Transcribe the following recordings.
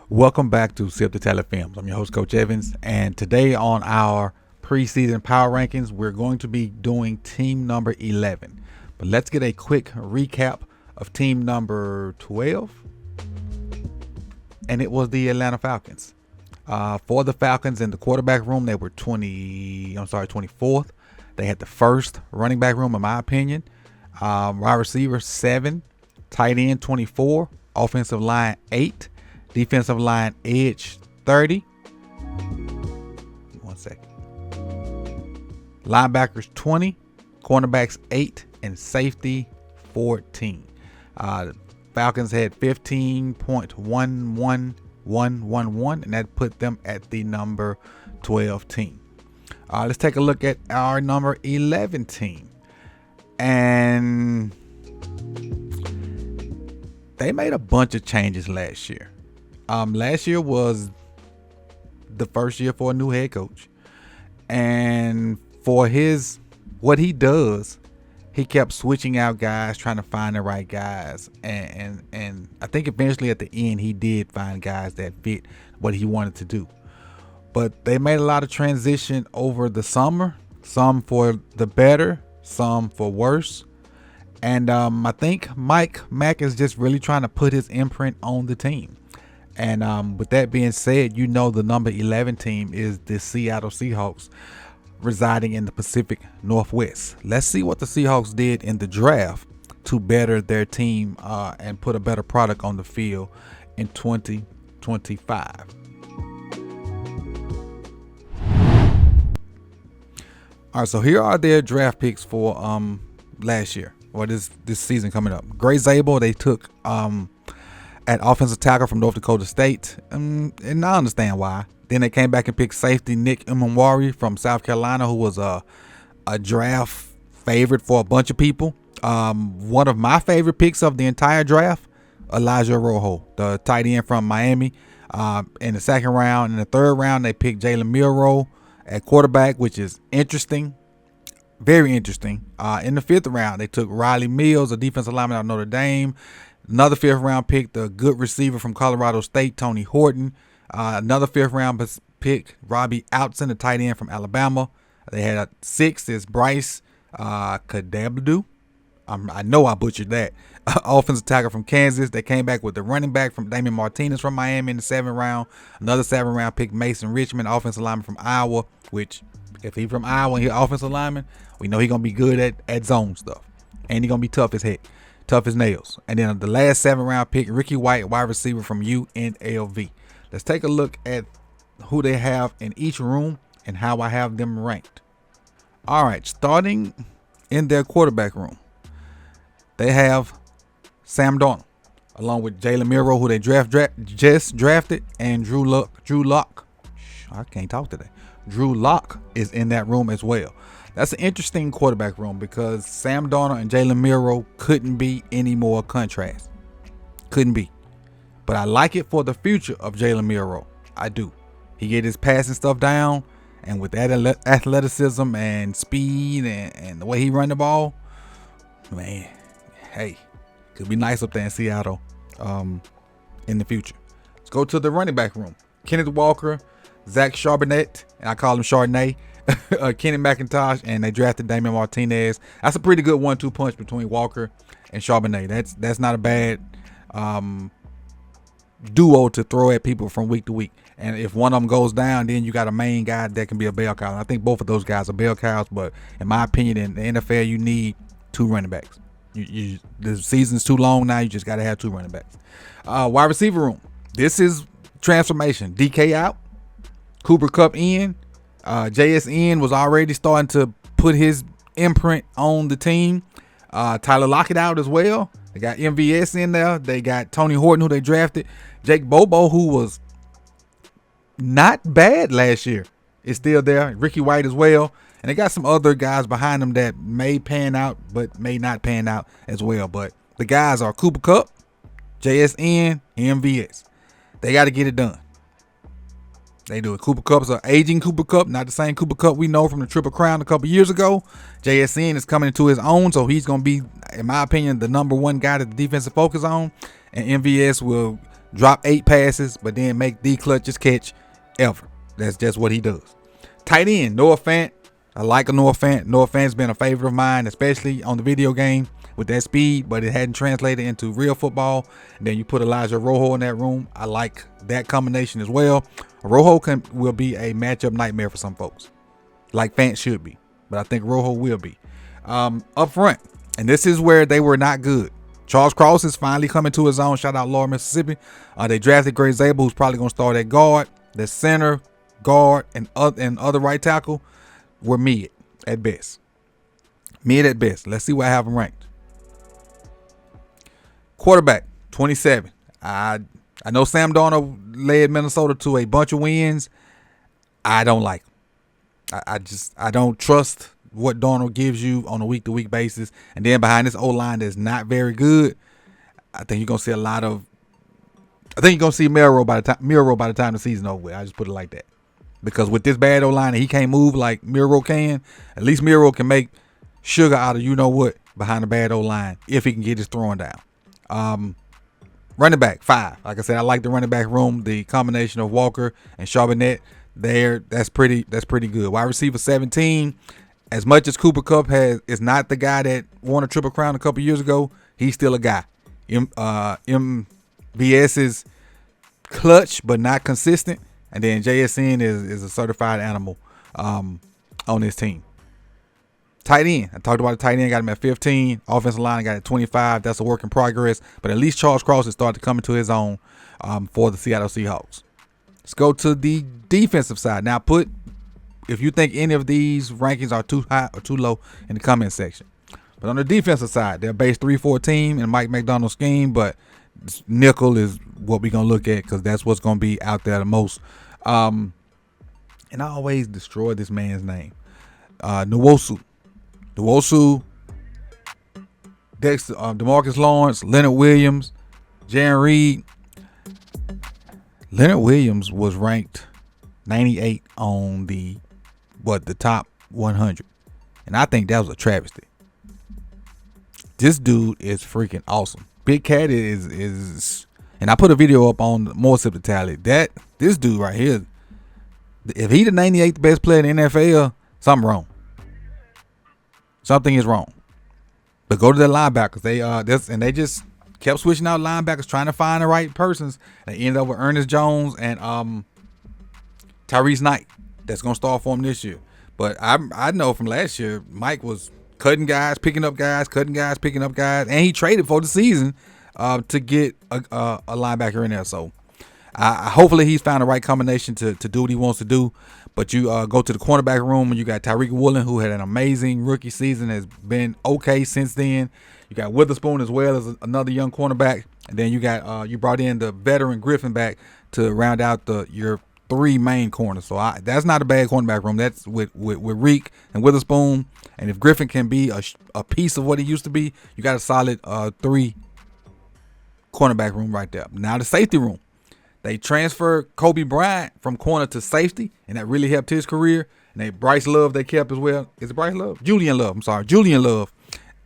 Welcome back to Sip the Tally Films. I'm your host, Coach Evans, and today on our preseason power rankings, we're going to be doing team number 11. But let's get a quick recap of team number 12, and it was the Atlanta Falcons. For the Falcons in the quarterback room, they were 24th. They had the first running back room, in my opinion. Wide receiver 7, tight end 24, offensive line 8. Defensive line edge 30. 1 second. Linebackers 20, cornerbacks 8, and safety 14. Falcons had 15.11111, and that put them at the number 12 team. Let's take a look at our number 11 team. And they made a bunch of changes last year. Last year was the first year for a new head coach, and for what he does, he kept switching out guys, trying to find the right guys, and I think eventually at the end he did find guys that fit what he wanted to do. But they made a lot of transition over the summer, some for the better, some for worse, and I think Mike Mack is just really trying to put his imprint on the team. And with that being said, the number 11 team is the Seattle Seahawks, residing in the Pacific Northwest. Let's see what the Seahawks did in the draft to better their team and put a better product on the field in 2025. All right, so here are their draft picks for last year, or this season coming up. Gray Zabel, they took at offensive tackle from North Dakota State, and I understand why. Then they came back and picked safety Nick Imawari from South Carolina, who was a draft favorite for a bunch of people. One of my favorite picks of the entire draft, Elijah Rojo, the tight end from Miami. In the second round. In the third round, they picked Jalen Milroe at quarterback, which is interesting. Very interesting. In the fifth round, they took Riley Mills, a defensive lineman out of Notre Dame. Another fifth round pick, the good receiver from Colorado State, Tony Horton. Another fifth round pick, Robbie Outson, the tight end from Alabama. They had a sixth is Bryce Kadabdu. I know I butchered that. Offensive tackle from Kansas. They came back with the running back from Damian Martinez from Miami in the seventh round. Another seventh round pick, Mason Richmond, offensive lineman from Iowa, which if he's from Iowa and he's offensive lineman, we know he's going to be good at zone stuff. And he's going to be tough as heck. Tough as nails. And then the last 7th round pick, Ricky White, wide receiver from UNLV. Let's take a look at who they have in each room and how I have them ranked. All right, starting in their quarterback room, they have Sam Darnold, along with Jalen Milroe, who they just drafted, and Drew Lock. I can't talk today. Drew Lock is in that room as well. That's an interesting quarterback room because Sam Darnold and Jalen Milroe couldn't be any more contrast. Couldn't be. But I like it for the future of Jalen Milroe. I do. He get his passing stuff down, and with that athleticism and speed and the way he run the ball, man, hey, could be nice up there in Seattle in the future. Let's go to the running back room. Kenneth Walker, Zach Charbonnet, and I call him Chardonnay. Kenny McIntosh, and they drafted Damian Martinez. That's a pretty good 1-2 punch between Walker and Charbonnet. That's not a bad duo to throw at people from week to week. And if one of them goes down, then you got a main guy that can be a bell cow. I think both of those guys are bell cows, but in my opinion, in the NFL, you need 2 running backs. The season's too long now. You just got to have 2 running backs. Wide receiver room. This is transformation. DK out. Cooper Kupp in. JSN was already starting to put his imprint on the team. Tyler Lockett out as well. They got MVS in there. They got Tony Horton, who they drafted. Jake Bobo, who was not bad last year, is still there. Ricky White as well. And they got some other guys behind them that may pan out, but may not pan out as well. But the guys are Cooper Kupp, JSN, and MVS. They got to get it done. They do it. Cooper Cup's an aging Cooper Cup, not the same Cooper Cup we know from the Triple Crown a couple years ago. JSN is coming into his own, so he's going to be, in my opinion, the number one guy that the defensive focus on. And MVS will drop 8 passes, but then make the clutchest catch ever. That's just what he does. Tight end, Noah Fant. I like a Noah Fant. Noah Fant's been a favorite of mine, especially on the video game with that speed, but it hadn't translated into real football. And then you put Elijah Rojo in that room. I like that combination as well. Rojo will be a matchup nightmare for some folks, like Fant should be, but I think Rojo will be. Up front, and this is where they were not good. Charles Cross is finally coming to his own. Shout out Laura, Mississippi. They drafted Gray Zabel, who's probably going to start at guard. The center, guard, and other right tackle were mid at best. Mid at best. Let's see where I have them ranked. Quarterback, 27. I know Sam Darnold led Minnesota to a bunch of wins. I don't like him. I don't trust what Darnold gives you on a week-to-week basis. And then behind this O-line that's not very good, I think you're gonna see Milroe by the time the season over with. I just put it like that. Because with this bad O-line and he can't move like Milroe can, at least Milroe can make sugar out of you know what behind the bad O-line if he can get his throwing down. Running back, 5. Like I said, I like the running back room. The combination of Walker and Charbonnet there, that's pretty good. Wide receiver, 17. As much as Cooper Kupp is not the guy that won a Triple Crown a couple years ago, he's still a guy. MVS is clutch but not consistent, and then JSN is a certified animal on this team. Tight end. I talked about the tight end. Got him at 15. Offensive line, I got at 25. That's a work in progress. But at least Charles Cross has started to come into his own for the Seattle Seahawks. Let's go to the defensive side. Now, if you think any of these rankings are too high or too low in the comment section. But on the defensive side, they're a base 3-4 team in Mike McDonald's scheme. But nickel is what we're going to look at because that's what's going to be out there the most. And I always destroy this man's name. Nwosu, Dexter, DeMarcus Lawrence, Leonard Williams, Jaron Reed. Leonard Williams was ranked 98 on the top 100, and I think that was a travesty. This dude is freaking awesome. Big Cat is, and I put a video up on more Sip the Tally. This dude right here, if he the 98th best player in the NFL, something wrong. Something is wrong. But go to the linebackers. They just kept switching out linebackers, trying to find the right persons. They ended up with Ernest Jones and Tyrese Knight. That's gonna start for him this year. But I know from last year, Mike was cutting guys, picking up guys, and he traded for the season to get a linebacker in there. So hopefully he's found the right combination to do what he wants to do. But you go to the cornerback room and you got Tyreek Woolen, who had an amazing rookie season, has been okay since then. You got Witherspoon as well as another young cornerback, and then you got you brought in the veteran Griffin back to round out your 3 main corners. So that's not a bad cornerback room. That's with Reek and Witherspoon, and if Griffin can be a piece of what he used to be, you got a solid 3 cornerback room right there. Now the safety room. They transferred Kobe Bryant from corner to safety, and that really helped his career. And Bryce Love they kept as well. Is it Bryce Love? Julian Love. I'm sorry. Julian Love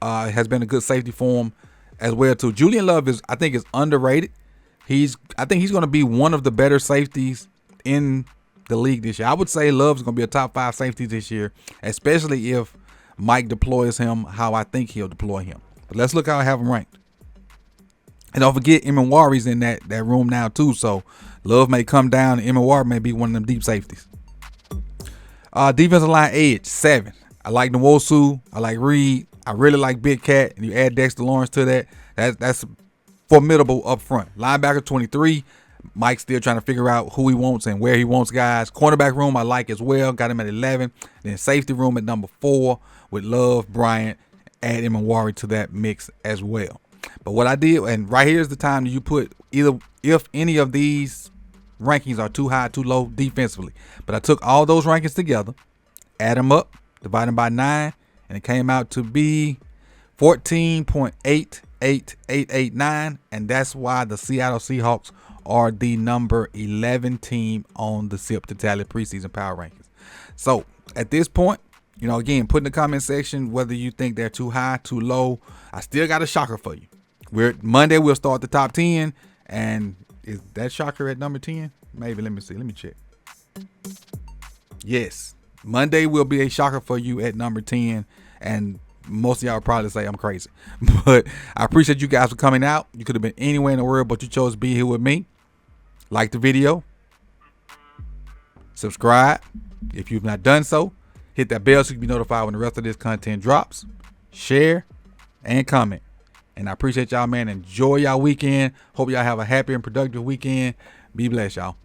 has been a good safety for him as well too. Julian Love I think is underrated. I think he's going to be one of the better safeties in the league this year. I would say Love's going to be a top 5 safety this year, especially if Mike deploys him how I think he'll deploy him. But let's look how I have him ranked. And don't forget, Emanwari's in that room now too. So Love may come down, and Emanwari may be one of them deep safeties. Defensive line edge, 7. I like Nwosu. I like Reed. I really like Big Cat. And you add Dexter Lawrence to that. That's formidable up front. Linebacker, 23. Mike's still trying to figure out who he wants and where he wants guys. Cornerback room I like as well. Got him at 11. Then safety room at number 4 with Love, Bryant. Add Emanwari to that mix as well. But what I did, and right here's the time that you put either if any of these rankings are too high, too low defensively. But I took all those rankings together, add them up, divide them by 9, and it came out to be 14.88 8889, and that's why the Seattle Seahawks are the number 11 team on the Sip to Tally preseason power rankings. So at this point, again, put in the comment section whether you think they're too high, too low. I still got a shocker for you. Monday we'll start the top 10, and is that shocker at number 10? Maybe. Let me see. Let me check. Yes, Monday will be a shocker for you at number 10, and most of y'all probably say I'm crazy, but I appreciate you guys for coming out. You could have been anywhere in the world, but you chose to be here with me. Like the video, subscribe if you've not done so, hit that bell so you can be notified when the rest of this content drops, share, and comment. And I appreciate y'all, man. Enjoy y'all weekend. Hope y'all have a happy and productive weekend. Be blessed, y'all.